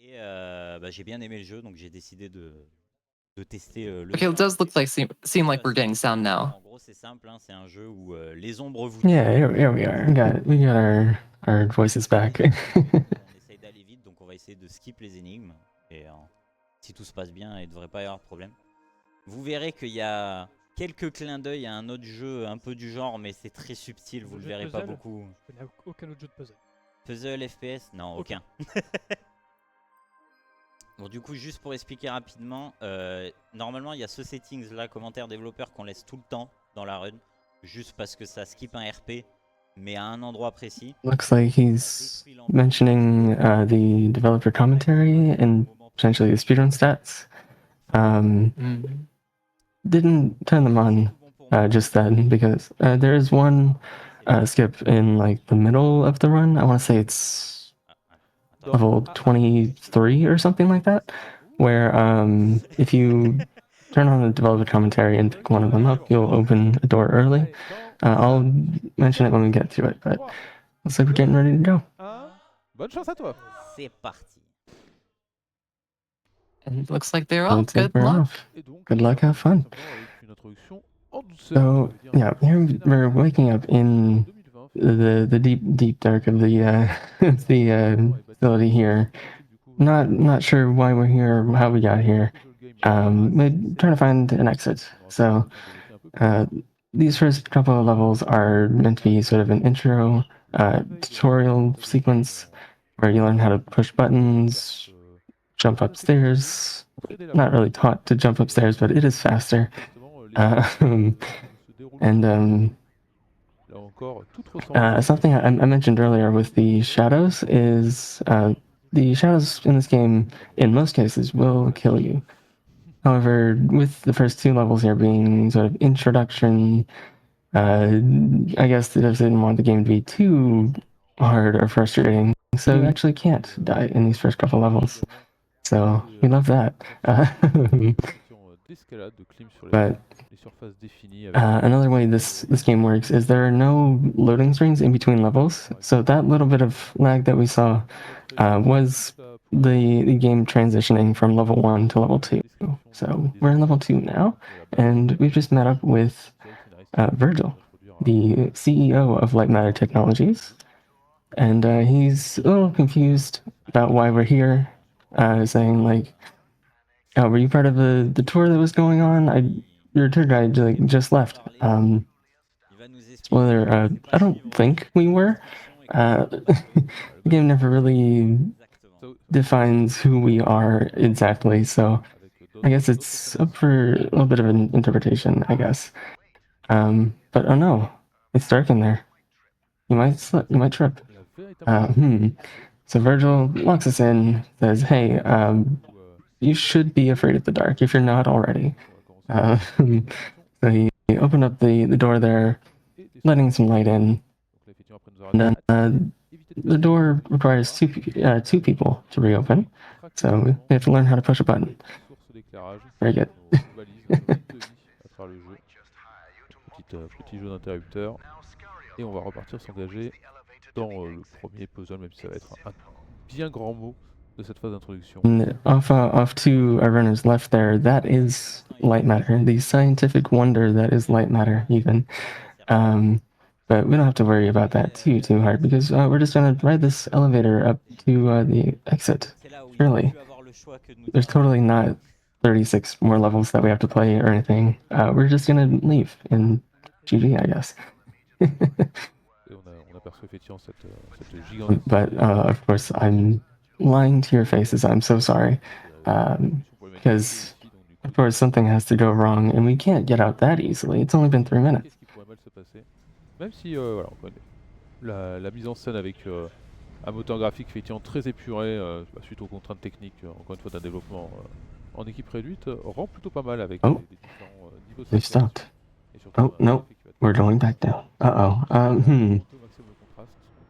Et j'ai bien aimé le jeu, donc j'ai décidé de tester le Okay, it does look like seem like we're getting sound now. En gros, c'est simple, hein, c'est un jeu où les ombres vous Yeah, here we are. We got our voices back. on essaye d'aller vite, donc on va essayer de skip les énigmes. Et si tout se passe bien, il ne devrait pas y avoir de problème. Vous verrez qu'il y a quelques clins d'œil à un autre jeu un peu du genre, mais c'est très subtil, vous le verrez pas beaucoup. Je connais aucun autre jeu de puzzle. Puzzle, FPS? Non, aucun. Bon, du coup, juste pour expliquer rapidement, normalement il y a ce settings là, commentaire développeur, qu'on laisse tout le temps dans la run, juste parce que ça skip un RP, mais à un endroit précis. Looks like he's mentioning the developer commentary and potentially the speedrun stats. Didn't turn them on just then because there is one skip in like the middle of the run. I want to say it's level 23 or something like that, where if you turn on the developer commentary and pick one of them up, you'll open a door early. I'll mention it when we get to it, but looks like we're getting ready to go. Bonne chance à toi. C'est parti. And it looks like they're off. Good We're luck. off. Good luck, have fun. So yeah, here we're waking up in the deep dark of the facility here. Not sure why we're here or how we got here. We're trying to find an exit. So these first couple of levels are meant to be sort of an intro tutorial sequence where you learn how to push buttons, jump upstairs. Not really taught to jump upstairs, but it is faster. Something I mentioned earlier with the shadows is the shadows in this game, in most cases, will kill you. However, with the first two levels here being sort of introduction, I guess they just didn't want the game to be too hard or frustrating, so you actually can't die in these first couple levels. So we love that. But another way this game works is there are no loading screens in between levels. So that little bit of lag that we saw was the game transitioning from level 1 to level 2. So we're in level 2 now, and we've just met up with Virgil, the CEO of Lightmatter Technologies. And he's a little confused about why we're here, saying like, "Oh, were you part of the tour that was going on? Your tour guide just left." Spoiler, I don't think we were. The game never really defines who we are exactly, so I guess it's up for a little bit of an interpretation, I guess. But oh no, it's dark in there. You might slip, you might trip. So Virgil locks us in, says, "Hey, you should be afraid of the dark if you're not already." So he opened up the door there, letting some light in. And then the door requires two people to reopen, so we have to learn how to push a button. Very good. Petit jeu d'interrupteur. Et on va repartir s'engager dans le premier puzzle, même si ça va être un bien grand mot de cette phase d'introduction. Off to our runners left there, that is Lightmatter, the scientific wonder that is Lightmatter even. But we don't have to worry about that too hard, because we're just going to ride this elevator up to the exit. Surely. There's totally not 36 more levels that we have to play or anything. We're just going to leave in GG, I guess. But of course, I'm lying to your faces. I'm so sorry. Because, of course, something has to go wrong, and we can't get out that easily. It's only been 3 minutes. Même si voilà, on connaît la mise en scène avec un moteur graphique effectivement très épuré suite aux contraintes techniques, encore une fois d'un développement en équipe réduite, rend plutôt pas mal avec des différents niveaux de They've stopped. Oh, no, we're going back down.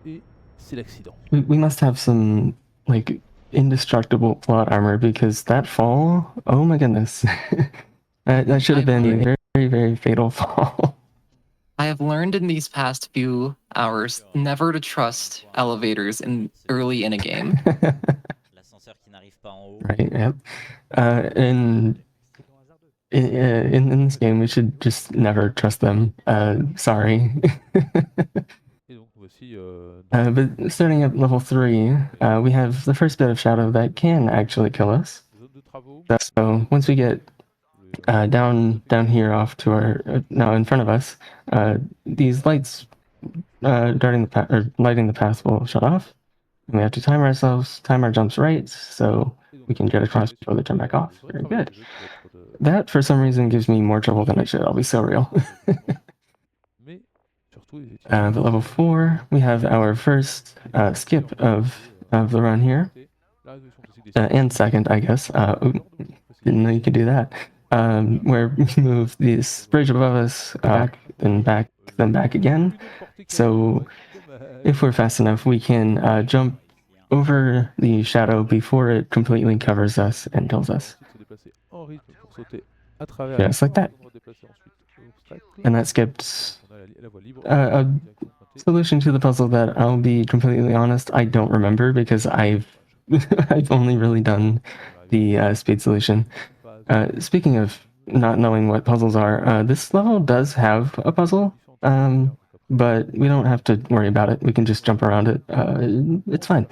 Et c'est l'accident. We must have some, like, indestructible plot armor, because that fall, oh my goodness. That should have been a very, very fatal fall. I have learned in these past few hours never to trust elevators early in a game. n'arrive pas en haut. Right. Yep. In this game, we should just never trust them. Sorry. Et donc voici. But starting at level 3, we have the first bit of shadow that can actually kill us. Zone de travaux. So once we get down here off to our now in front of us, these lights lighting the path will shut off. And we have to time ourselves, time our jumps right, so we can get across before they turn back off. Very good. That, for some reason, gives me more trouble than it should. I'll be so real. But level 4, we have our first skip of the run here. And second, I guess. Didn't know you could do that. Where we move this bridge above us back, then back again. So if we're fast enough, we can jump over the shadow before it completely covers us and kills us. Just like that. And that skipped a solution to the puzzle that, I'll be completely honest, I don't remember because I've only really done the speed solution. Speaking of not knowing what puzzles are, this level does have a puzzle, but we don't have to worry about it. We can just jump around it. It's fine.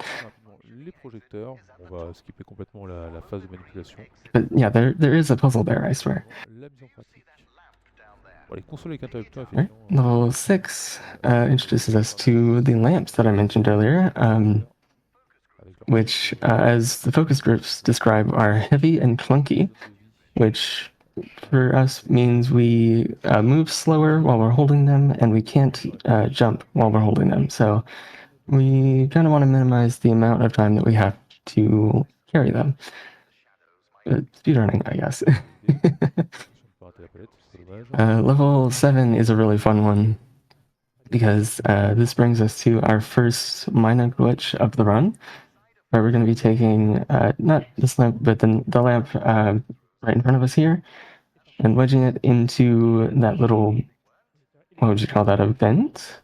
But yeah, there is a puzzle there, I swear. Right. Level 6 introduces us to the lamps that I mentioned earlier, which, as the focus groups describe, are heavy and clunky, which for us means we move slower while we're holding them, and we can't jump while we're holding them. So we kind of want to minimize the amount of time that we have to carry them. Speedrunning, I guess. Level 7 is a really fun one because this brings us to our first minor glitch of the run, where we're going to be taking not this lamp, but the lamp right in front of us here, and wedging it into that little, what would you call that, a vent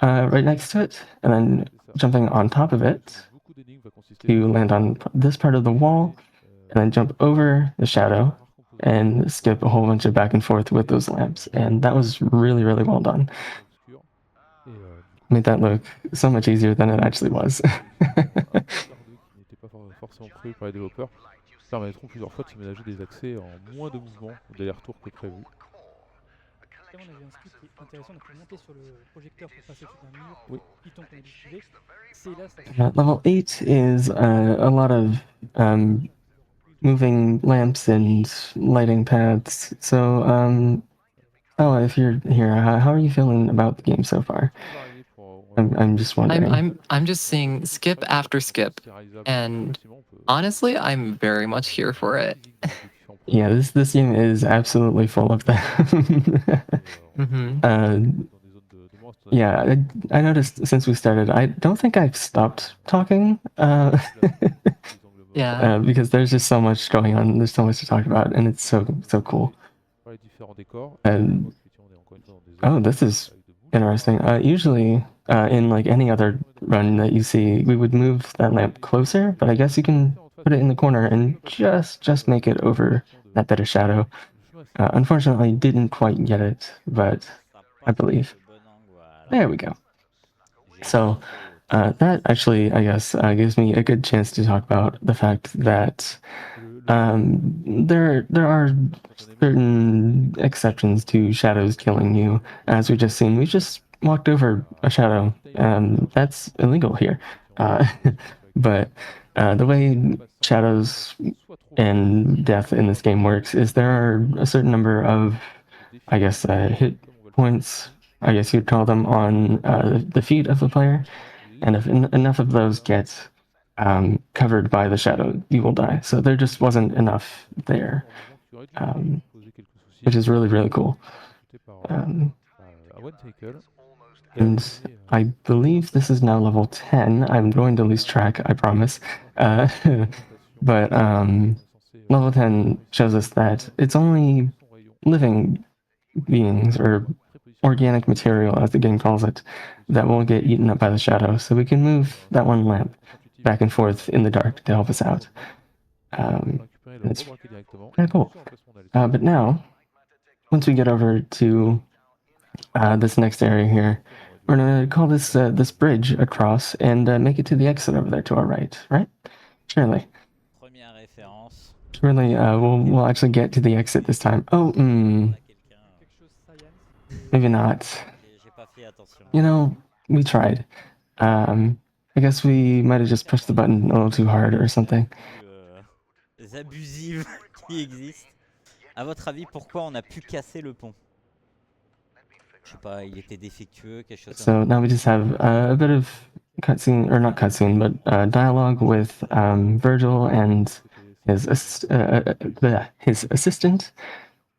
right next to it, and then jumping on top of it to land on this part of the wall, and then jump over the shadow and skip a whole bunch of back and forth with those lamps. And that was really, really well done. Made that look so much easier than it actually was. Permettront plusieurs fois de se ménager des accès en moins de mouvements ou d'aller-retour que prévu. On a vu un script qui est intéressant, donc on monter sur le projecteur pour passer tout un mur, Python qu'on a discuté. C'est là, ça... Level 8 is a lot of moving lamps and lighting paths. So, if you're here, how are you feeling about the game so far? I'm just wondering. I'm just seeing skip after skip, and honestly, I'm very much here for it. Yeah, this game is absolutely full of them. Yeah, I noticed since we started, I don't think I've stopped talking. Yeah. Because there's just so much going on. There's so much to talk about, and it's so cool. Oh, this is interesting. Usually, in like any other run that you see, we would move that lamp closer, but I guess you can put it in the corner and just make it over that bit of shadow. Unfortunately, didn't quite get it, but I believe. There we go. So that actually, I guess, gives me a good chance to talk about the fact that there are certain exceptions to shadows killing you. As we just seen, we just walked over a shadow, and that's illegal here. But the way shadows and death in this game works is there are a certain number of, I guess, hit points, I guess you'd call them, on the feet of the player. And if enough of those get covered by the shadow, you will die. So there just wasn't enough there, which is really, really cool. And I believe this is now level 10. I'm going to lose track, I promise. But level 10 shows us that it's only living beings, or organic material, as the game calls it, that will get eaten up by the shadow. So we can move that one lamp back and forth in the dark to help us out. It's kind of cool. But now, once we get over to this next area here, we're gonna call this this bridge across and make it to the exit over there to our right, right? Surely. Première référence. Surely, we'll actually get to the exit this time. Oh, maybe not. J'ai pas fait attention. You know, we tried. I guess we might have just pushed the button a little too hard or something. Les abusives qui existent. À votre avis, pourquoi on a pu casser le pont? Je sais pas, il était défectueux, quelque chose comme ça. So now we just have a bit of cutscene, or not cutscene, but dialogue with Virgil and his assistant,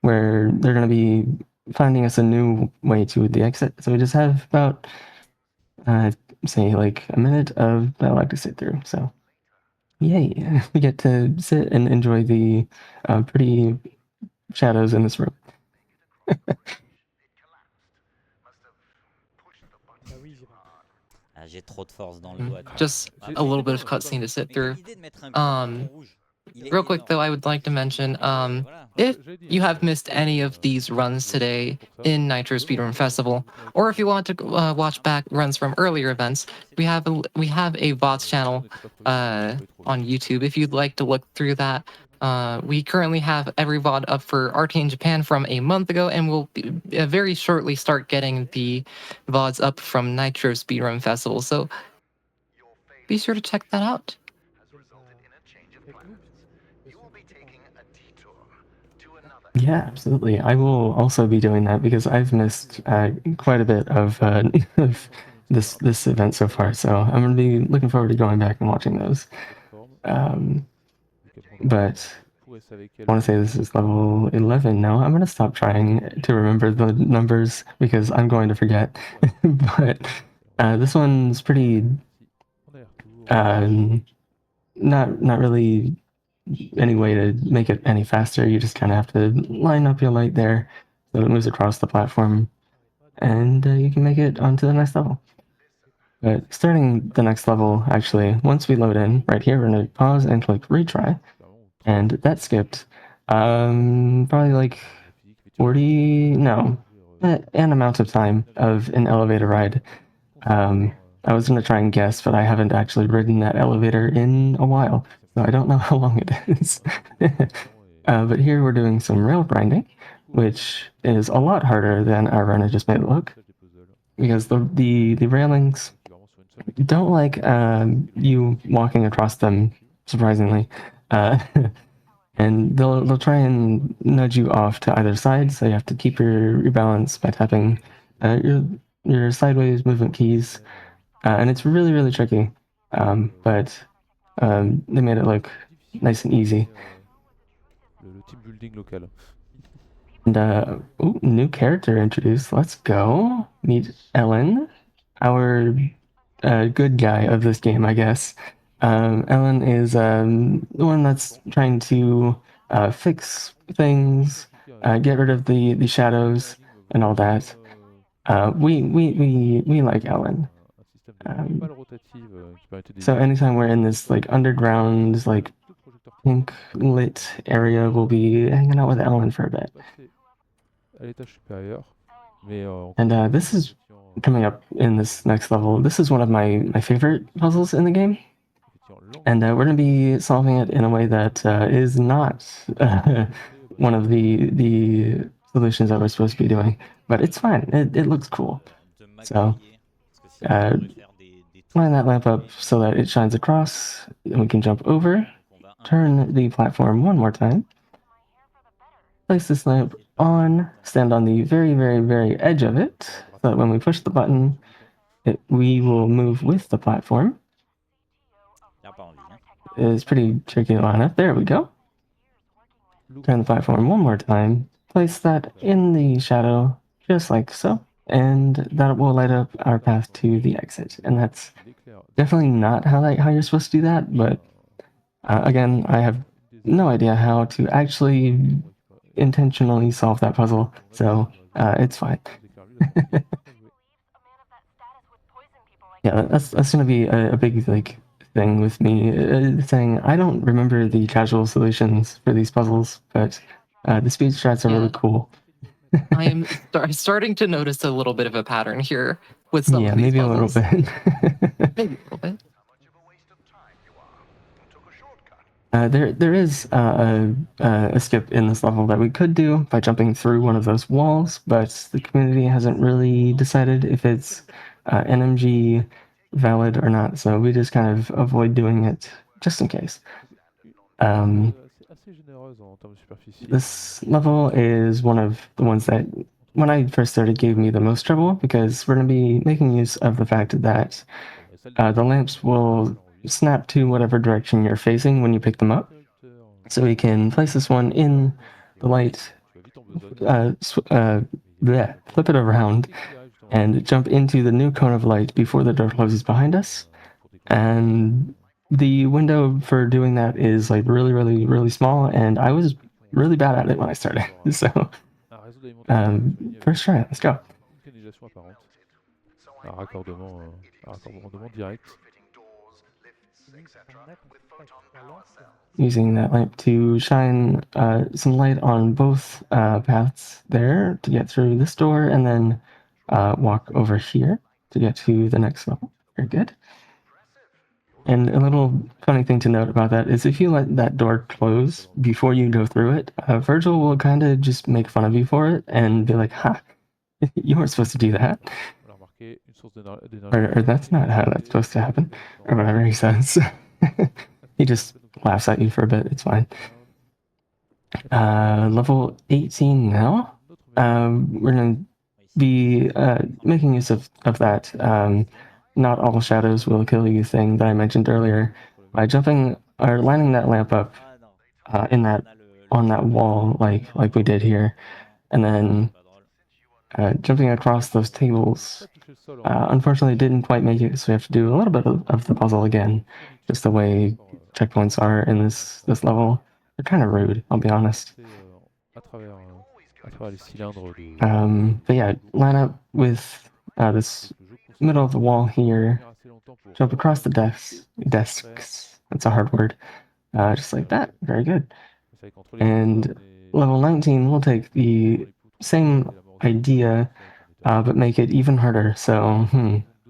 where they're going to be finding us a new way to the exit. So we just have about, say, like a minute of dialogue to sit through. So, yay! We get to sit and enjoy the pretty shadows in this room. Ah, j'ai trop de force dans le doigt. Just a little bit of cutscene to sit through. Real quick though, I would like to mention, if you have missed any of these runs today in Nitro Speedrun Festival, or if you want to watch back runs from earlier events, we have a VODs channel on YouTube if you'd like to look through that. We currently have every VOD up for RT in Japan from a month ago, and we'll very shortly start getting the VODs up from Nitro Speedrun Festival, so be sure to check that out. Yeah, absolutely. I will also be doing that because I've missed quite a bit of this event so far. So I'm going to be looking forward to going back and watching those. But I want to say this is level 11 now. I'm going to stop trying to remember the numbers because I'm going to forget. But this one's pretty not really any way to make it any faster. You just kind of have to line up your light there so it moves across the platform, and you can make it onto the next level. But starting the next level, actually, once we load in, right here, we're going to pause and click retry, and that skipped probably like an amount of time of an elevator ride. I was going to try and guess, but I haven't actually ridden that elevator in a while, so I don't know how long it is. But here we're doing some rail grinding, which is a lot harder than our run I just made it look, because the railings don't like you walking across them, surprisingly. And they'll try and nudge you off to either side, so you have to keep your balance by tapping your sideways movement keys. And it's really, really tricky, but they made it look nice and easy. And ooh, new character introduced. Let's go meet Ellen, our good guy of this game, I guess. Ellen is the one that's trying to fix things, get rid of the shadows and all that. We like Ellen. So anytime we're in this like underground, like pink lit area, we'll be hanging out with Ellen for a bit. And this is coming up in this next level. This is one of my favorite puzzles in the game, and we're going to be solving it in a way that is not one of the solutions that we're supposed to be doing, but it's fine. It looks cool. So line that lamp up so that it shines across, and we can jump over, turn the platform one more time, place this lamp on, stand on the very, very, very edge of it, so that when we push the button, we will move with the platform. It's pretty tricky to line up. There we go. Turn the platform one more time, place that in the shadow, just like so. And that will light up our path to the exit. And that's definitely not how you're supposed to do that, but again, I have no idea how to actually intentionally solve that puzzle, so it's fine. Yeah, that's gonna be a big like thing with me, saying I don't remember the casual solutions for these puzzles, but the speed strats are really cool. I am starting to notice a little bit of a pattern here with some of these maybe puzzles. a little bit. Maybe a little bit. There is a skip in this level that we could do by jumping through one of those walls, but the community hasn't really decided if it's NMG valid or not, so we just kind of avoid doing it just in case. This level is one of the ones that, when I first started, gave me the most trouble, because we're going to be making use of the fact that the lamps will snap to whatever direction you're facing when you pick them up. So we can place this one in the light, flip it around, and jump into the new cone of light before the door closes behind us. And the window for doing that is like really, really, really small, and I was really bad at it when I started. So, first try, let's go. Raccordement direct. Using that lamp to shine some light on both paths there to get through this door, and then walk over here to get to the next level. Very good. And a little funny thing to note about that is if you let that door close before you go through it, Virgil will kind of just make fun of you for it and be like, ha, you weren't supposed to do that. Or that's not how that's supposed to happen. Or whatever he says. He just laughs at you for a bit, it's fine. Level 18 now. We're going to be making use of that not all shadows will kill you thing that I mentioned earlier by jumping or lining that lamp up on that wall like we did here, and then jumping across those tables. Unfortunately, didn't quite make it, so we have to do a little bit of the puzzle again. Just the way checkpoints are in this level, they're kind of rude, I'll be honest. But yeah, line up with this middle of the wall here, jump across the desks, that's a hard word, just like that, very good. And level 19 will take the same idea, but make it even harder, so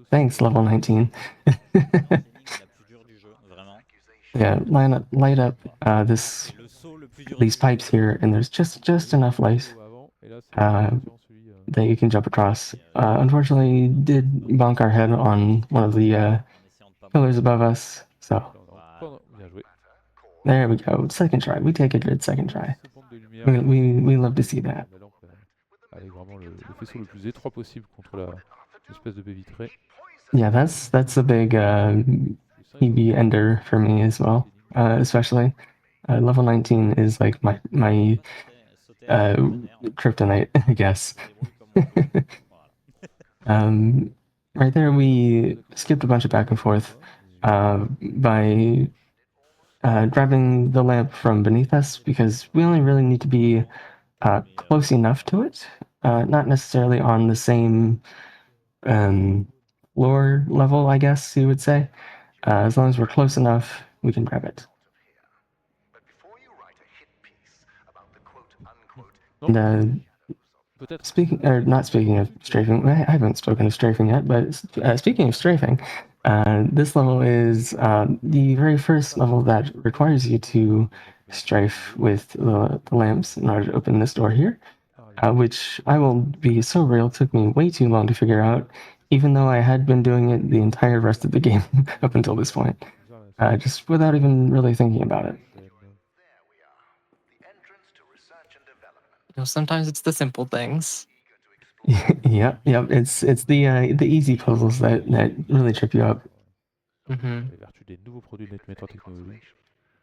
thanks level 19. Yeah, light up these pipes here, and there's just enough light that you can jump across. Unfortunately, did bonk our head on one of the pillars above us, so there we go. Second try. We take a good second try. We love to see that. Yeah, that's a big PB ender for me as well, especially. Level 19 is like my kryptonite, I guess. Right there, we skipped a bunch of back and forth by grabbing the lamp from beneath us, because we only really need to be close enough to it, not necessarily on the same floor level, I guess you would say. As long as we're close enough, we can grab it. And not speaking of strafing, I haven't spoken of strafing yet, but speaking of strafing, this level is the very first level that requires you to strafe with the lamps in order to open this door here, which I will be so real, took me way too long to figure out, even though I had been doing it the entire rest of the game up until this point, just without even really thinking about it. Sometimes it's the simple things. Yep. It's the easy puzzles that really trip you up.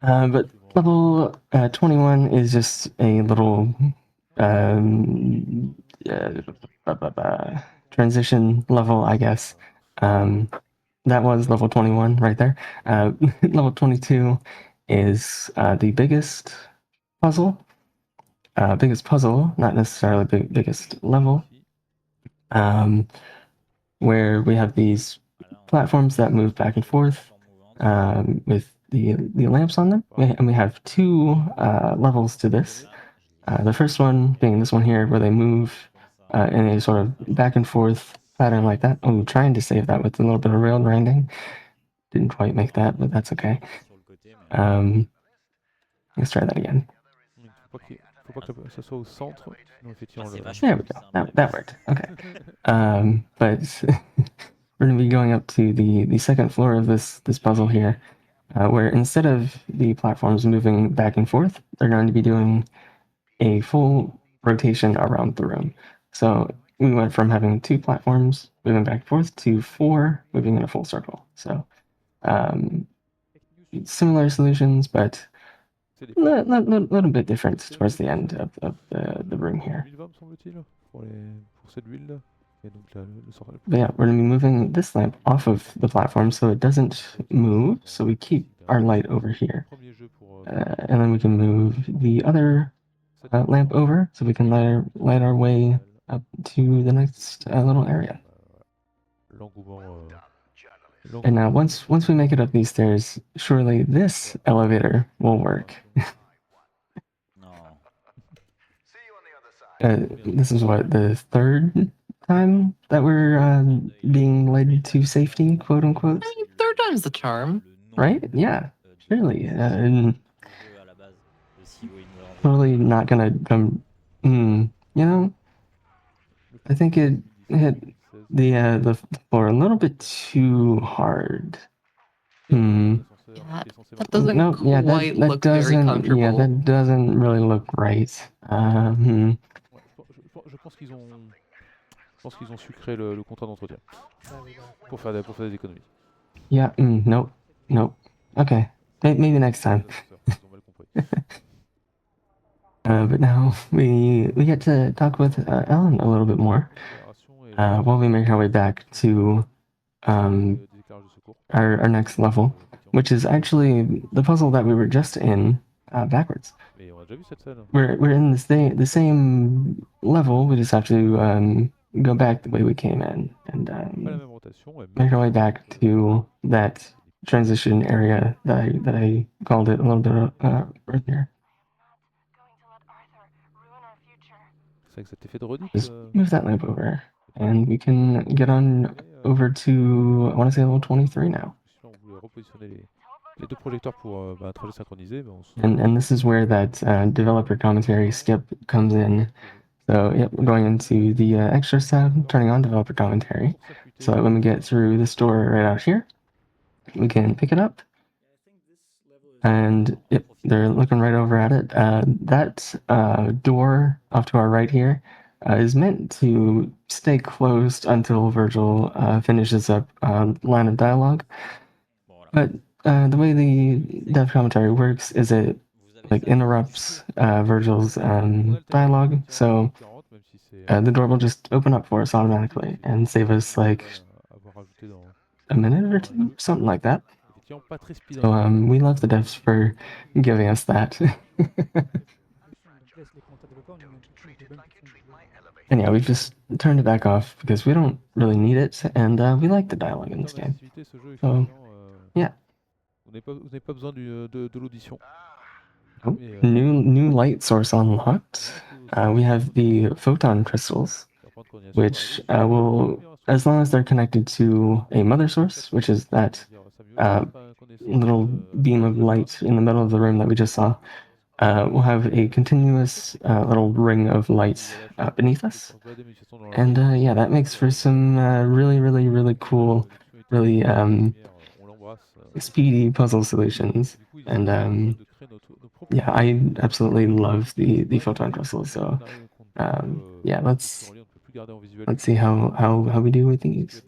But level 21 is just a little transition level, I guess. That was level 21 right there. Level 22 is the biggest puzzle. Not necessarily biggest level. Where we have these platforms that move back and forth. with the lamps on them. And we have two levels to this. The first one being this one here, where they move in a sort of back and forth pattern like that. Oh, trying to save that with a little bit of rail grinding. Didn't quite make that, but that's okay. Let's try that again. Faut pas que ça soit au centre, sinon effectivement There we go. That worked. Okay. But we're going to be going up to the second floor of this puzzle here, where instead of the platforms moving back and forth, they're going to be doing a full rotation around the room. So we went from having 2 platforms moving back and forth to 4 moving in a full circle. So similar solutions, but a little bit different towards the end of the room here. But yeah, we're going to be moving this lamp off of the platform so it doesn't move, so we keep our light over here. And then we can move the other lamp over so we can light our way up to the next little area. And now once we make it up these stairs, surely this elevator will work. This is what, the 3rd time that we're being led to safety, quote unquote. I mean, 3rd time's the charm, right? Yeah, surely. Totally not gonna come. You know, I think it hit the floor a little bit too hard. Yeah, that doesn't quite look very comfortable. Yeah, that doesn't really look right. Je pense qu'ils ont su créer le contrat d'entretien pour faire des économies. Yeah, nope. Okay, maybe next time. But now we get to talk with Ellen a little bit more while we make our way back to our next level, which is actually the puzzle that we were just in backwards. We're in the same level. We just have to go back the way we came in and make our way back to that transition area that I called it a little bit earlier. Just move that lamp over, and we can get on over to, I want to say, level 23 now. And this is where that developer commentary skip comes in. So yep, we're going into the extras tab, turning on developer commentary, so that when we get through this door right out here, we can pick it up. And yep, they're looking right over at it. That door off to our right here is meant to stay closed until Virgil finishes up line of dialogue. But the way the dev commentary works is it interrupts Virgil's dialogue, so the door will just open up for us automatically and save us like a minute or 2, something like that. So we love the devs for giving us that. And yeah, we've just turned it back off because we don't really need it, and we like the dialogue in this game. So yeah. Oh, new light source unlocked. We have the photon crystals, which will, as long as they're connected to a mother source, which is that little beam of light in the middle of the room that we just saw, we'll have a continuous little ring of light beneath us. And yeah, that makes for some really cool, really speedy puzzle solutions. And yeah, I absolutely love the photon crystals. So yeah, let's see how we do with these.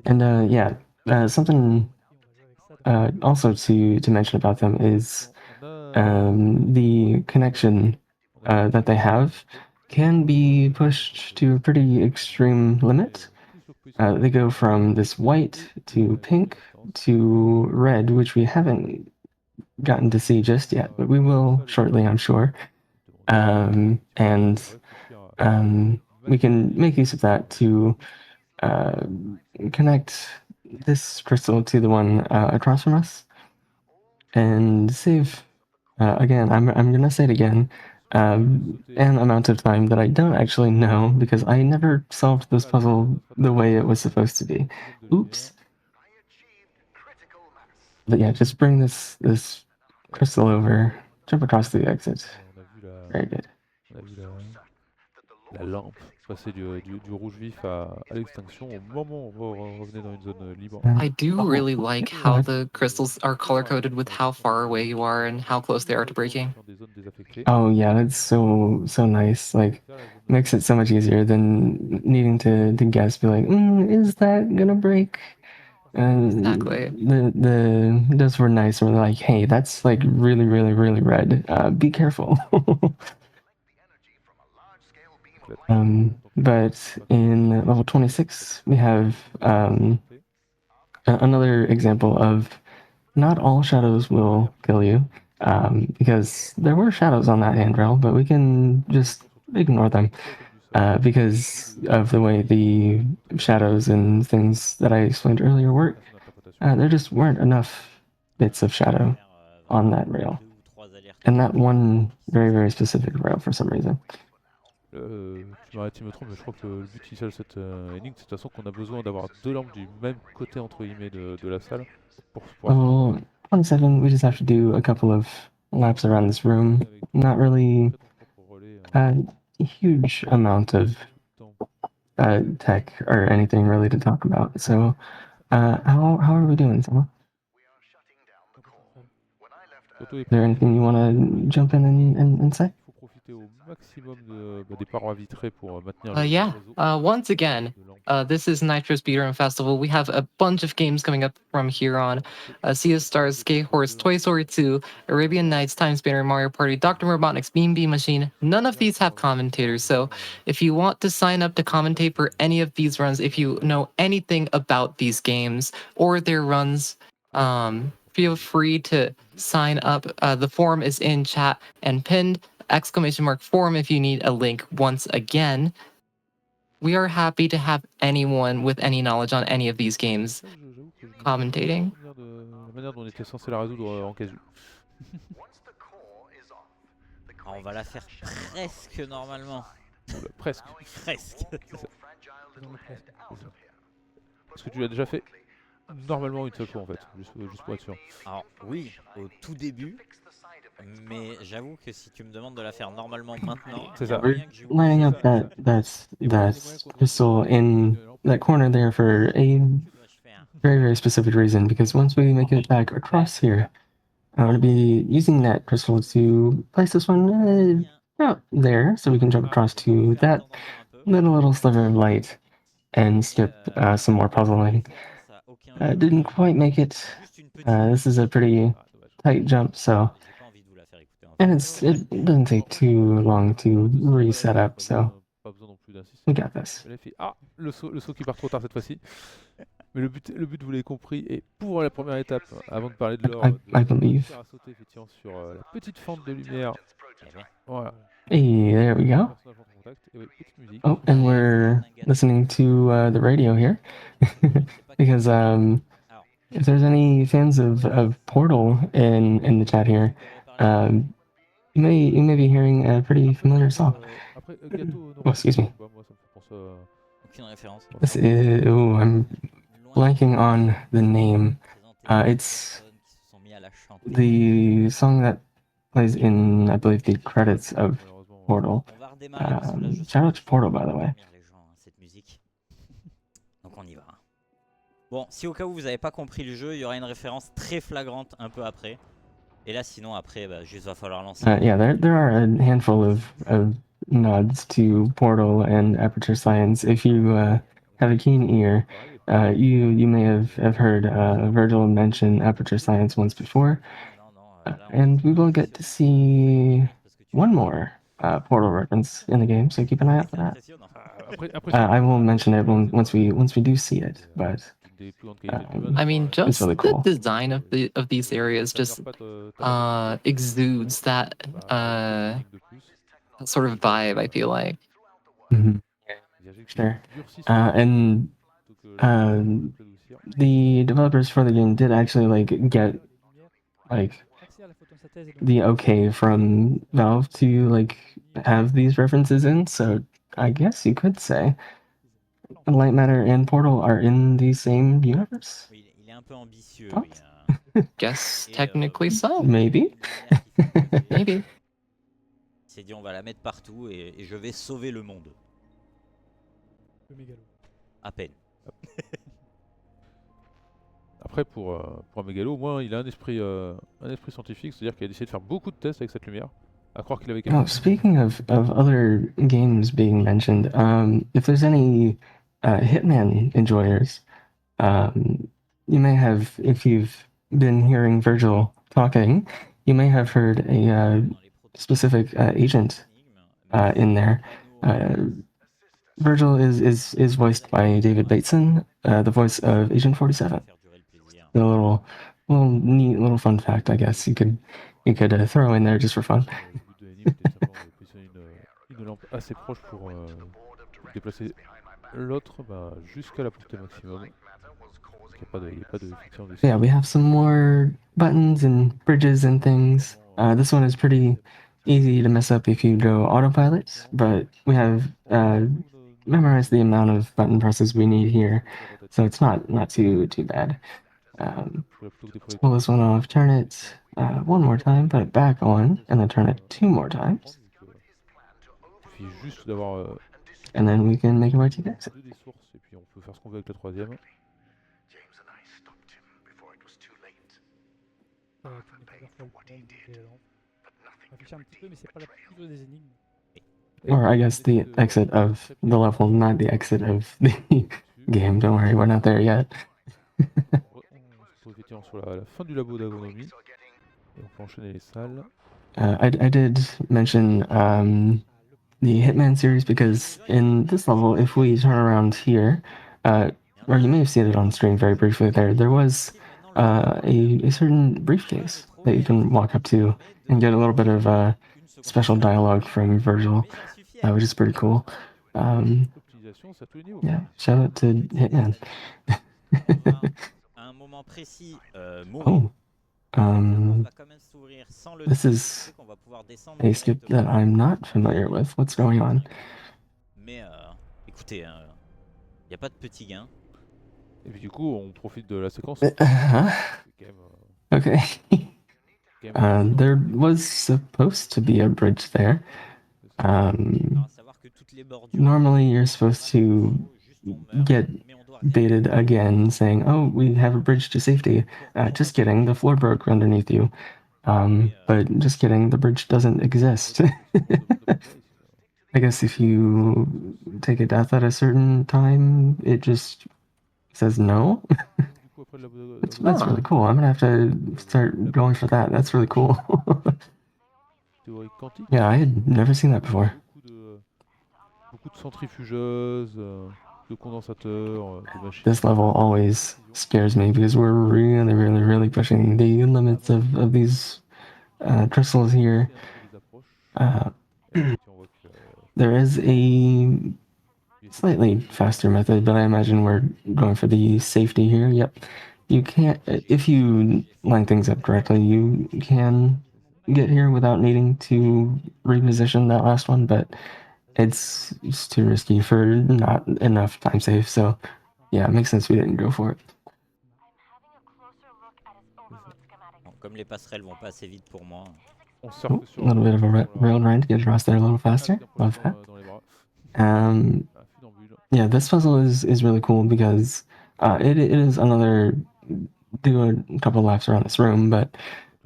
And yeah, something also to mention about them is the connection that they have can be pushed to a pretty extreme limit. They go from this white to pink to red, which we haven't gotten to see just yet, but we will shortly, I'm sure. And we can make use of that to connect this crystal to the one across from us and save, again, I'm going to say it again, an amount of time that I don't actually know because I never solved this puzzle the way it was supposed to be. Oops. But yeah, just bring this crystal over, jump across the exit. Very good. On a vu la lampe passer du rouge vif à l'extinction au moment où on revenait dans une zone libre. I do really like how the crystals are color-coded with how far away you are and how close they are to breaking. Oh yeah, that's so nice. Like, makes it so much easier than needing to guess. Be like, is that gonna break? Exactly. Those were nice. Where they're like, hey, that's like really red. Be careful. But in level 26, we have another example of not all shadows will kill you, because there were shadows on that handrail, but we can just ignore them because of the way the shadows and things that I explained earlier work. There just weren't enough bits of shadow on that rail, and that one very specific rail for some reason. Tu m'arrêtes si je me trompe, mais je crois que le but initial de cette énigme, c'est de toute façon qu'on a besoin d'avoir deux lampes du même côté entre guillemets de la salle. Oh, 27, we just have to do a couple of laps around this room. Not really a huge amount of tech or anything really to talk about. So, how are we doing, Selma? Is there anything you want to jump in and say? Yeah. Once again, this is Nitro Speedrun Festival. We have a bunch of games coming up from here on. Sea of Stars, Skate Horse, Toy Story 2, Arabian Nights, Time Spanner, Mario Party, Dr. Robotnik's Beam Beam Machine. None of these have commentators, so if you want to sign up to commentate for any of these runs, if you know anything about these games or their runs, feel free to sign up. The form is in chat and pinned. !forum if you need a link once again. We are happy to have anyone with any knowledge on any of these games commentating. La manière dont on était censé la résoudre en casu. Alors on va la faire presque normalement. Presque. Presque. Est-ce que tu l'as déjà fait normalement une seule fois en fait, juste pour être sûr? Alors oui, au tout début. Mais j'avoue que si tu me demandes de la faire normalement maintenant, c'est ça. We're lining up that crystal in that corner there for a very specific reason, because once we make it back across here, I'm going to be using that crystal to place this one out there so we can jump across to that little sliver of light and skip some more puzzling. Didn't quite make it. This is a pretty tight jump, so, and it doesn't take too long to reset up, so we got this. Ah, le saut qui part trop tard cette fois-ci. Mais le but, vous l'avez compris, et pour la première étape, avant de parler de l'or, I believe. faire sauter effectivement sur la petite fente de lumière. Voilà. Hey, there we go. Oh, and we're listening to the radio here, because if there's any fans of Portal in the chat here, you may be hearing a pretty familiar song. Oh, excuse me. This is, I'm blanking on the name. It's the song that plays in, I believe, the credits of Portal. Shout out to Portal, by the way. Donc on y va. Bon, si au cas où vous n'avez pas compris le jeu, il y aura une référence très flagrante un peu après. Et là, sinon, après, bah, juste va falloir lancer. Yeah, there are a handful of nods to Portal and Aperture Science. If you have a keen ear, you may have heard Virgil mention Aperture Science once before. And we will get to see one more Portal reference in the game, so keep an eye out for that. I will mention it once we do see it, but I mean, just really cool. the design of these areas just exudes that sort of vibe, I feel like. Mm-hmm. Sure. And the developers for the game did actually like get like the okay from Valve to like have these references in, so I guess you could say Lightmatter and Portal are in the same universe. Oui, il est un peu ambitieux. Thoughts? Guess technically so. Maybe. Maybe. Il s'est dit on va la mettre partout et je vais sauver le monde. Le mégalo. À peine. Après, pour un mégalo, au moins, il a un esprit scientifique, c'est-à-dire qu'il a décidé de faire beaucoup de tests avec cette lumière. À croire qu'il avait Oh, speaking of other games being mentioned, if there's any Hitman enjoyers, you may have, if you've been hearing Virgil talking, you may have heard a specific agent in there. Virgil is voiced by David Bateson, the voice of Agent 47. A little neat little fun fact, I guess you could throw in there just for fun. Une lampe assez proche pour déplacer l'autre jusqu'à la portée maximum. Yeah, we have some more buttons and bridges and things. This one is pretty easy to mess up if you go autopilot, but we have memorized the amount of button presses we need here, so it's not too bad. Let's pull this one off, turn it one more time, put it back on, and then turn it 2 more times. And then we can make our way to the exit. Or I guess the exit of the level, not the exit of the game. Don't worry, we're not there yet. I did mention the Hitman series because in this level, if we turn around here, or you may have seen it on stream very briefly there was a certain briefcase that you can walk up to and get a little bit of special dialogue from Virgil, which is pretty cool. Yeah, shout out to Hitman. This is a skip that I'm not familiar with. What's going on? Mais écoutez, y a pas de petit gain. Et puis du coup, on profite de la séquence. Okay. There was supposed to be a bridge there. Normally you're supposed to get baited again saying, oh, we have a bridge to safety. Just kidding, the floor broke underneath you. But just kidding, the bridge doesn't exist. I guess if you take a death at a certain time, it just says no. That's really cool. I'm gonna have to start going for that. That's really cool. Yeah, I had never seen that before. This level always scares me because we're really pushing the limits of these crystals here. There is a slightly faster method, but I imagine we're going for the safety here. Yep. You can't, if you line things up correctly, you can get here without needing to reposition that last one, but it's just too risky for not enough time save. So yeah, it makes sense we didn't go for it. Comme les passerelles vont pas assez vite pour moi. Ooh, a little bit of a rail run to get across there a little faster. Love that. Yeah, this puzzle is really cool because it is another do a couple laps around this room, but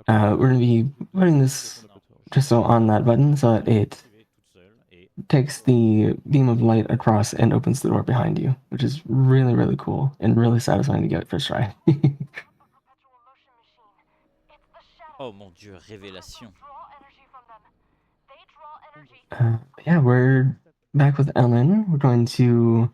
we're going to be putting this crystal on that button so that it takes the beam of light across and opens the door behind you, which is really cool and really satisfying to get first try. Oh mon dieu, révélation. Yeah, we're back with Ellen. We're going to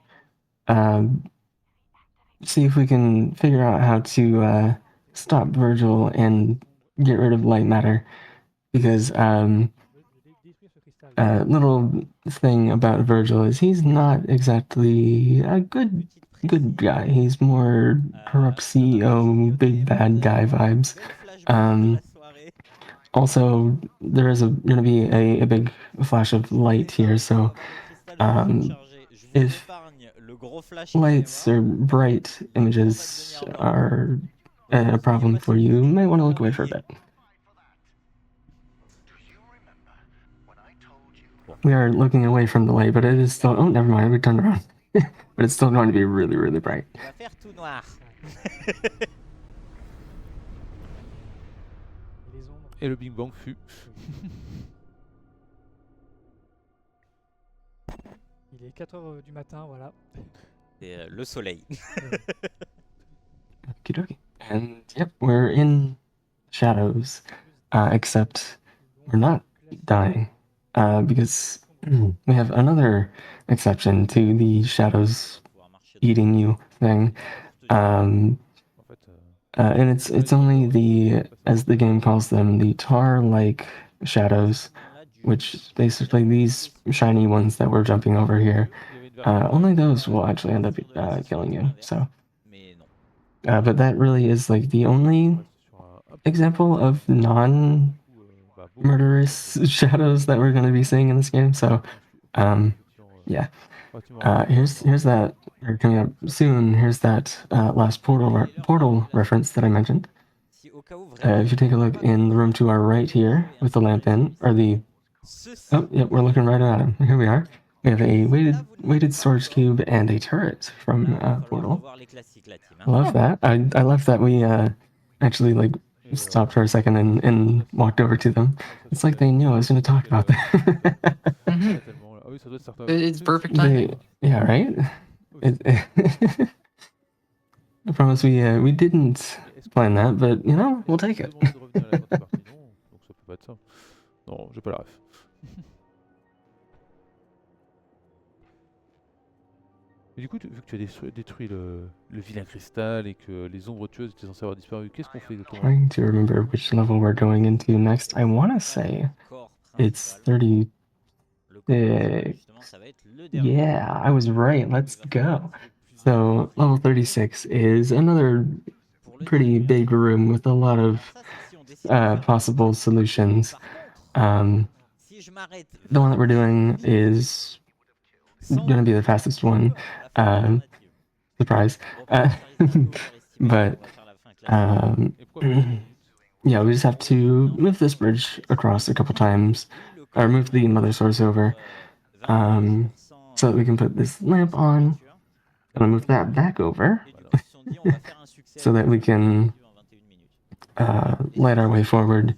see if we can figure out how to stop Virgil and get rid of Lightmatter, because little thing about Virgil is he's not exactly a good good guy. He's more corrupt CEO, big bad guy vibes. Also, there is going to be a big flash of light here, so if lights or bright images are a problem for you, you may want to look away for a bit. We are looking away from the light, but it is still... Oh, never mind, we turned around. But it's still going to be really, really bright. Et le Big Bang fut. Il est 4h du matin, voilà. C'est le soleil. Okey-dokey. And yep, we're in shadows, except we're not dying, because we have another exception to the shadows eating you thing. And it's only the, as the game calls them, the tar-like shadows, which basically these shiny ones that we're jumping over here, only those will actually end up killing you, so. But that really is like the only example of non-murderous shadows that we're going to be seeing in this game, so yeah. Here's that, or coming up soon, here's that last portal reference that I mentioned. If you take a look in the room to our right here, with the lamp in, or the... Oh, yep, we're looking right at him. Here we are. We have a weighted storage cube and a turret from Portal. I love that. I love that we actually like stopped for a second and walked over to them. It's like they knew I was going to talk about that. It's perfect timing. Yeah, right? I promise we didn't plan that, but you know, we'll take it. Non, j'ai pas la ref. Mais du coup, vu que tu as détruit le vilain cristal et que les ombres tueuses étaient censées avoir disparu, qu'est-ce qu'on fait exactement? Trying to remember which level we're going into next. I want to say it's 36. Yeah, I was right. Let's go. So level 36 is another pretty big room with a lot of possible solutions. The one that we're doing is going to be the fastest one. Surprise. But yeah, we just have to move this bridge across a couple times, or move the mother source over, so that we can put this lamp on. Gonna move that back over, so that we can light our way forward,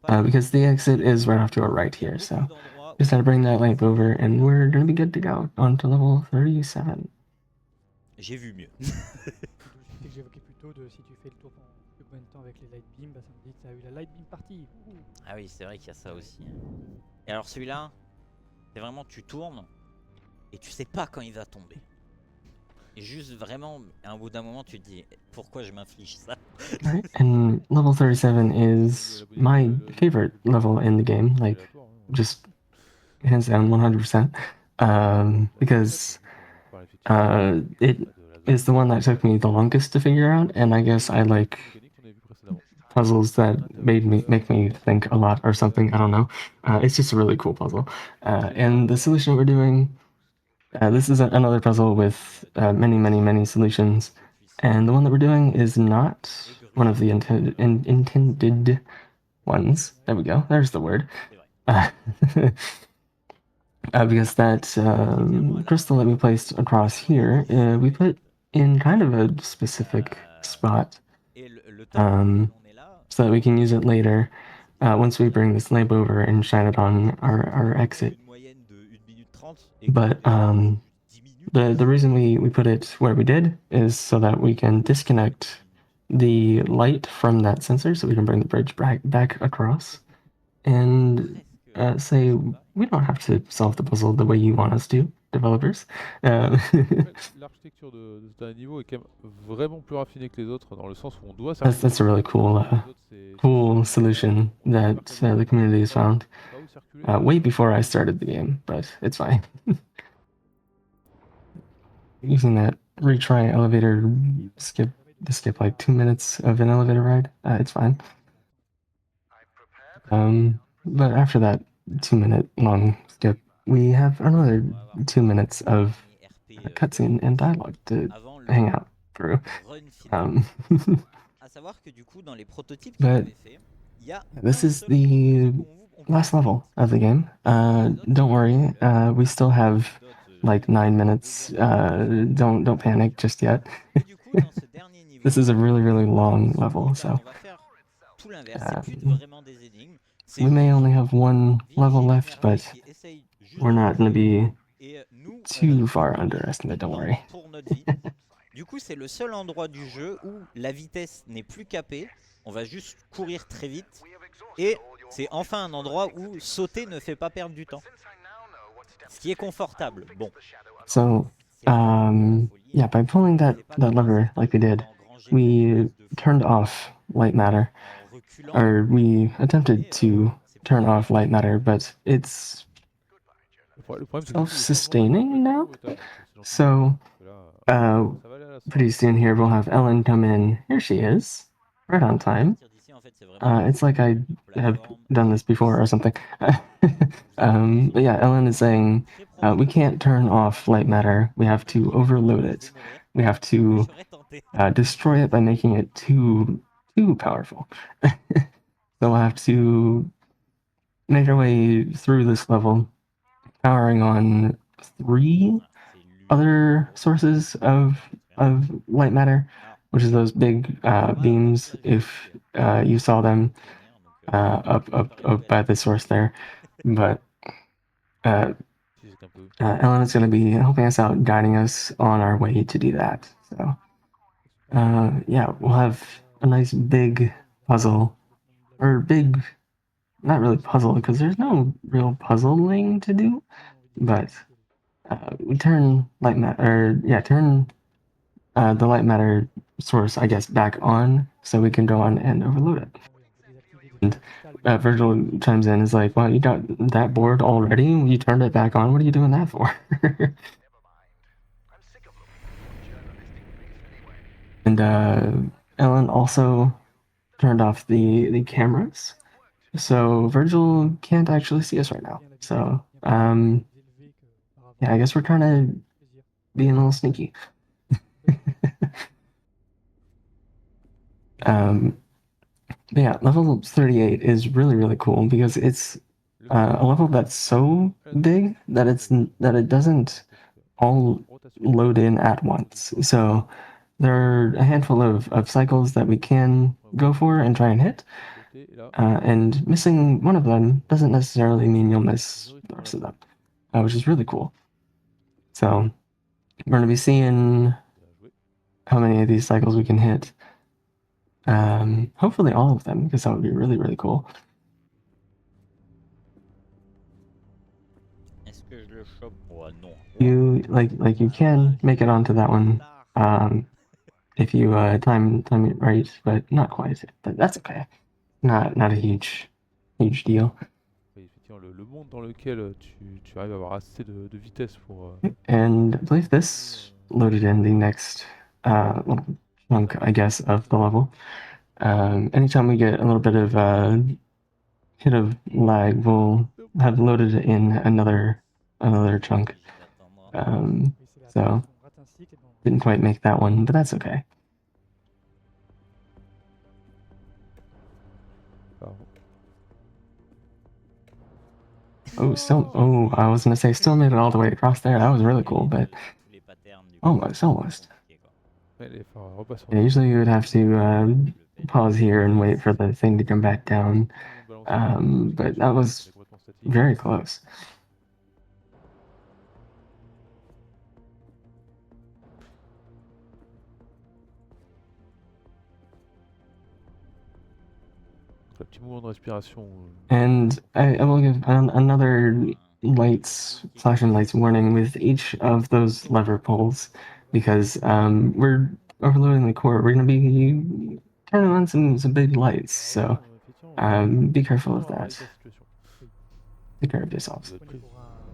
because the exit is right off to our right here, so just had to bring that lamp over, and we're gonna be good to go on to level 37. J'ai vu mieux. Que j'évoquais plus tôt, de si tu fais le tour de combien de temps avec les light beams, bah ça me dit que tu as eu la light beam partie. Ah oui, c'est vrai qu'il y a ça aussi. Et alors celui-là, c'est vraiment tu tournes et tu sais pas quand il va tomber. Et juste vraiment, à un bout d'un moment, tu te dis pourquoi je m'inflige ça. Right, and level 37 is my favorite level in the game, like just hands down 100%, because it is the one that took me the longest to figure out, and I guess I like puzzles that make me think a lot or something. I don't know. It's just a really cool puzzle, and the solution we're doing. This is another puzzle with many solutions, and the one that we're doing is not one of the intended ones. There we go. There's the word. Because that crystal that we placed across here, we put in kind of a specific spot, so that we can use it later once we bring this lamp over and shine it on our exit. But the reason we put it where we did is so that we can disconnect the light from that sensor, so we can bring the bridge back across, and say we don't have to solve the puzzle the way you want us to, developers. L'architecture de ce dernier niveau est quand même vraiment plus raffinée que les autres, dans le sens où on doit... That's a really cool solution that the community has found way before I started the game, but it's fine. Using that retry elevator skip like 2 minutes of an elevator ride, it's fine. But after that 2-minute long skip, we have another 2 minutes of cutscene and dialogue to hang out through. But this is the last level of the game. Don't worry, we still have like 9 minutes. Don't panic just yet. This is a really long level, so we may only have one level left, but we're not going to be too far underestimate, don't worry. Du coup, c'est le seul endroit du jeu où la vitesse n'est plus capée. On va juste courir très vite. Et c'est enfin un endroit où sauter ne fait pas perdre du temps. Ce qui est confortable. Bon. So, yeah, by pulling that lever like we did, we turned off Lightmatter. Or we attempted to turn off Lightmatter, but it's self-sustaining now. So, pretty soon here we'll have Ellen come in. Here she is, right on time. It's like I have done this before or something. But yeah, Ellen is saying we can't turn off Lightmatter. We have to overload it. We have to destroy it by making it too powerful. So we'll have to make our way through this level, powering on 3 other sources of light matter, which is those big beams. If you saw them up by the source there, but Ellen is going to be helping us out, guiding us on our way to do that. So yeah, we'll have a nice big puzzle, or big, not really puzzle because there's no real puzzling to do, but we turn turn the light matter source, I guess, back on so we can go on and overload it. And Virgil chimes in, is like, well, you got that board already? You turned it back on? What are you doing that for? And Ellen also turned off the cameras, so Virgil can't actually see us right now. So yeah, I guess we're kind of being a little sneaky. But yeah, level 38 is really cool because it's a level that's so big that it doesn't all load in at once. So there are a handful of cycles that we can go for and try and hit, and missing one of them doesn't necessarily mean you'll miss the rest of them, which is really cool. So we're going to be seeing how many of these cycles we can hit. Hopefully all of them, because that would be really cool. You you can make it onto that one if you time it right, but not quite. But that's okay. Not a huge deal. Le monde dans lequel tu arrives à avoir assez de vitesse pour. And I believe this loaded in the next little chunk, I guess, of the level. Anytime we get a little bit of hit of lag, we'll have loaded in another chunk. So didn't quite make that one, but that's okay. Oh, I was gonna say still made it all the way across there. That was really cool, but almost. Yeah, usually you would have to pause here and wait for the thing to come back down, but that was very close. And I will give another flashing lights warning with each of those lever pulls, because we're overloading the core. We're going to be turning on some big lights, so be careful of that. Take care of yourselves.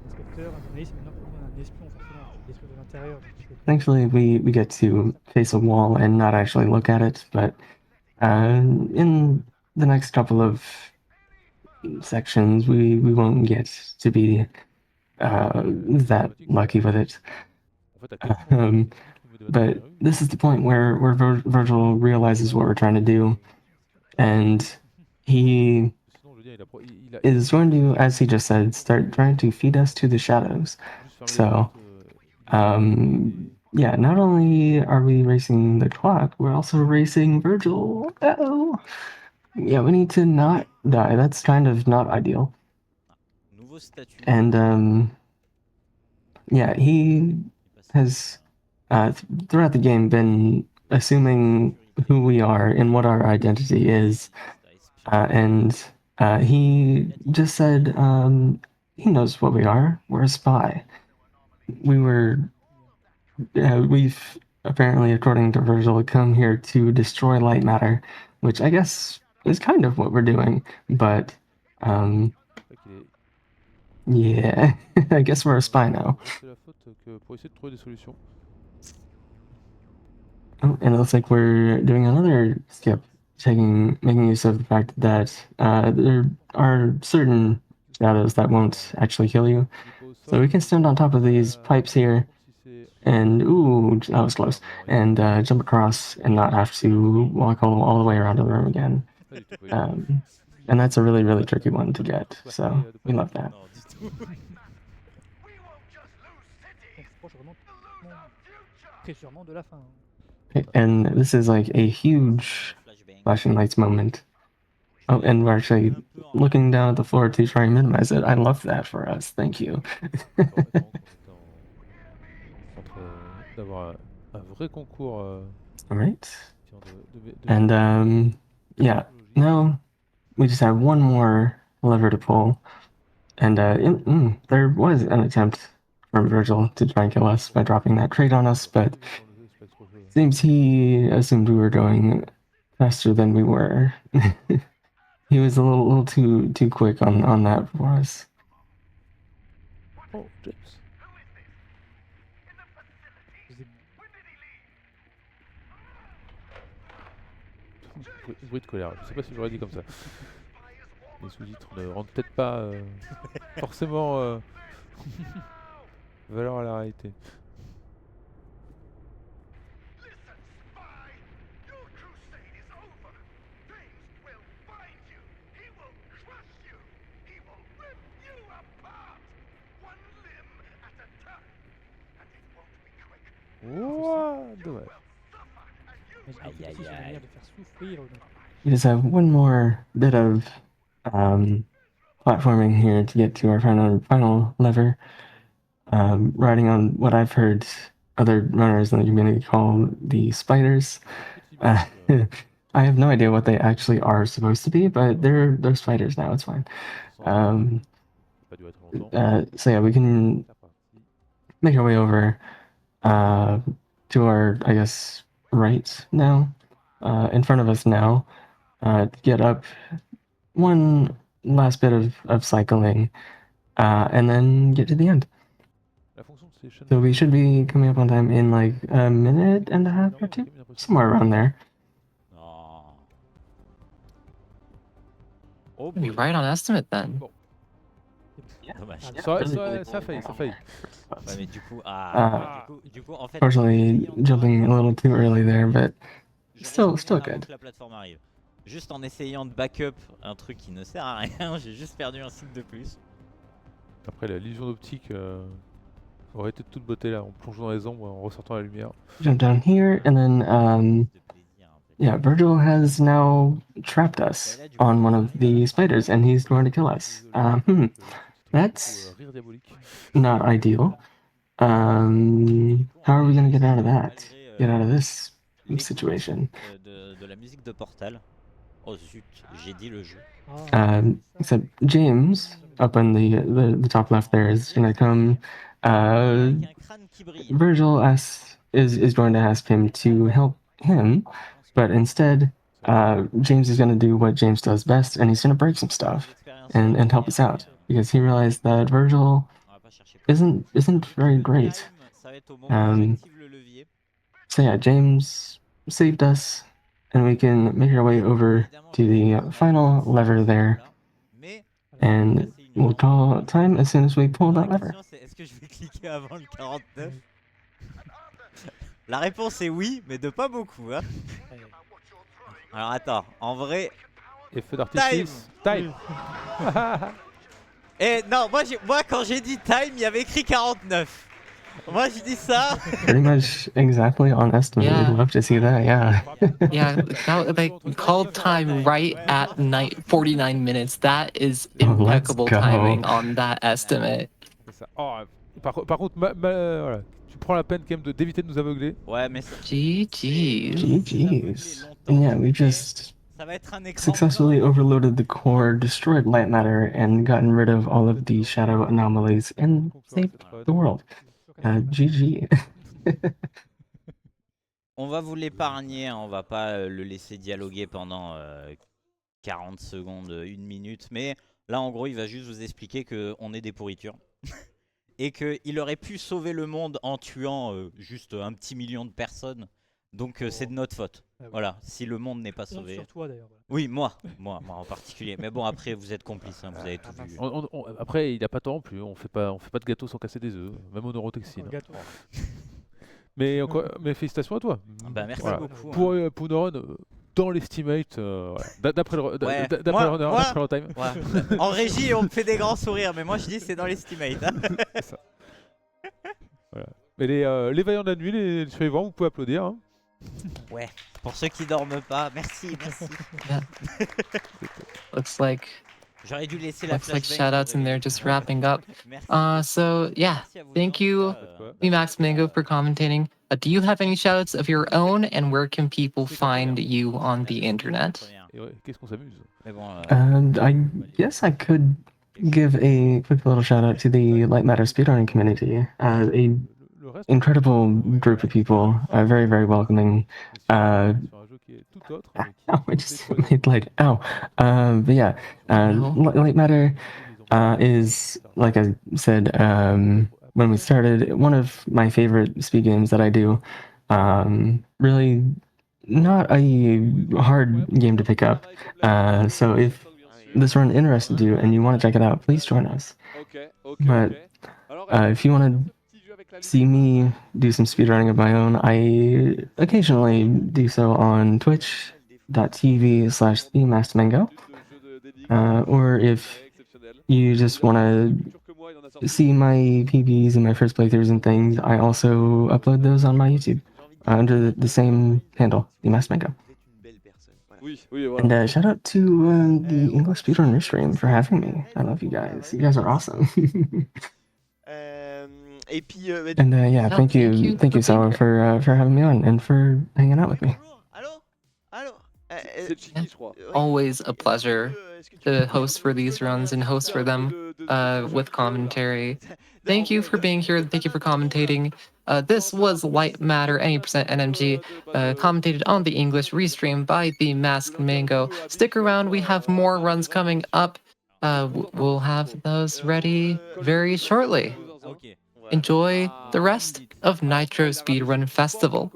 inspecteur, un journaliste, maintenant pour nous, on a un espion, forcément, on peut le détruire de l'intérieur. Thankfully, we get to face a wall and not actually look at it, but in the next couple of sections, we won't get to be that lucky with it. But this is the point where Virgil realizes what we're trying to do, and he is going to, as he just said, start trying to feed us to the shadows. So, yeah, not only are we racing the clock, we're also racing Virgil. Oh, yeah, we need to not die. That's kind of not ideal. And yeah, he has throughout the game been assuming who we are and what our identity is, and he just said he knows what we are. We're a spy. We've apparently, according to Virgil, come here to destroy Lightmatter, which I guess is kind of what we're doing, but yeah, I guess we're a spy now. Oh, and it looks like we're doing another skip, making use of the fact that there are certain shadows that won't actually kill you. So we can stand on top of these pipes here, and ooh, that was close, and jump across and not have to walk all the way around the room again. And that's a really, really tricky one to get, so we love that. And this is like a huge flashing lights moment. Oh, and we're actually looking down at the floor to try and minimize it. I love that for us. Thank you. Alright. And yeah, now we just have one more lever to pull. And there was an attempt from Virgil to try and kill us by dropping that crate on us, but seems he assumed we were going faster than we were. He was a little too quick on that for us. Oh, James. Bruit de colère, je sais pas si j'aurais dit comme ça. Les sous-titres ne rendent peut-être pas forcément valeur à la réalité. Ouah, dommage. We just have one more bit of platforming here to get to our final lever. Riding on what I've heard other runners in the community call the spiders. I have no idea what they actually are supposed to be, but they're spiders now. It's fine. So yeah, we can make our way over to our, I guess, right now, in front of us now, to get up one last bit of cycling, and then get to the end. So we should be coming up on time in like a minute and a half or two, somewhere around there. Be right on estimate then. Ça faillit. Ouais, mais du coup, en fait, Fortunately, jumping a little too early there, but still good. Que la plateforme arrive. Juste en essayant de backup un truc qui ne sert à rien, j'ai juste perdu un cycle de plus. Après, la illusion d'optique aurait été de toute beauté là, en plongeant dans les ombres, en ressortant la lumière. Jump down here, and then yeah, Virgil has now trapped us on one of the spiders, and he's going to kill us. That's not ideal. How are we gonna get out of that? Get out of this situation? De la musique de Portal. Oh zut, j'ai dit le jeu. Except James up on the top left there is gonna come. Virgil is going to ask him to help him, but instead, James is gonna do what James does best, and he's gonna break some stuff and help us out, because he realized that Virgil isn't very great. So yeah, James saved us, and we can make our way over to the final lever there, and we'll call time as soon as we pull that lever. Est-ce que je vais cliquer avant le 49? La réponse est oui, mais de pas beaucoup. Hein. Alors attends, en vrai... Et feu d'artifice. Time. Et non, moi quand j'ai dit time, il y avait écrit 49. Moi je dis ça. Pretty much exactly on estimate. Yeah. We'd love to see that, yeah. Yeah, they called time right at 49 minutes. That is impeccable timing on that estimate. Ça. Oh, par contre, voilà. Tu prends la peine quand même d'éviter de nous aveugler. Ouais, mais GG's. And yeah, we just ça va être un écran successfully overloaded the core, destroyed Lightmatter, and gotten rid of all of the shadow anomalies and saved the world. GG. On va vous l'épargner, on va pas le laisser dialoguer pendant 40 secondes, 1 minute. Mais là, en gros, il va juste vous expliquer qu'on est des pourritures. Et qu'il aurait pu sauver le monde en tuant juste un petit million de personnes. Donc c'est de notre faute. Ah oui. Voilà, si le monde n'est pas sauvé. Sur toi d'ailleurs. Oui, moi en particulier. Mais bon, après vous êtes complices, hein, vous avez tout vu. Après, il a pas tort plus. On fait pas de gâteau sans casser des œufs, même au neurotoxine. Mais félicitations à toi. Bah merci beaucoup. Pour Neuron, dans l'estimate, d'après le runtime. Ouais. En régie, on me fait des grands sourires, mais moi je dis c'est dans l'estimate. Hein. Ça. Voilà. Mais les vaillants de la nuit, les survivants, vous pouvez applaudir. Hein. Ouais, pour ceux qui dorment pas, merci. Yeah. Looks like j'aurais dû laisser la shoutouts in there just wrapping up. So yeah, thank you, TheeMaskedMango, for commentating. Do you have any shoutouts of your own, and where can people find you on the internet? Qu'est-ce qu'on s'amuse. And I guess I could give a quick little shout out to the Lightmatter speedrunning community. A incredible group of people, very, very welcoming. I just made like, but yeah, Lightmatter is, like I said, when we started, one of my favorite speed games that I do. Really not a hard game to pick up. So if this run interested you and you want to check it out, please join us. But if you want to see me do some speedrunning of my own, I occasionally do so on twitch.tv/TheeMaskedMango. Or if you just want to see my PBs and my first playthroughs and things, I also upload those on my YouTube under the same handle, TheeMaskedMango. And shout out to the English Speedrun Restream for having me. I love you guys. You guys are awesome. And yeah, thank you, Sour, for having me on and for hanging out with me. Always a pleasure to host for these runs and host for them with commentary. Thank you for being here. Thank you for commentating. This was Lightmatter, any percent NMG, commentated on the English restream by TheeMaskedMango. Stick around, we have more runs coming up. We'll have those ready very shortly. Enjoy the rest of Nitro Speedrun Festival.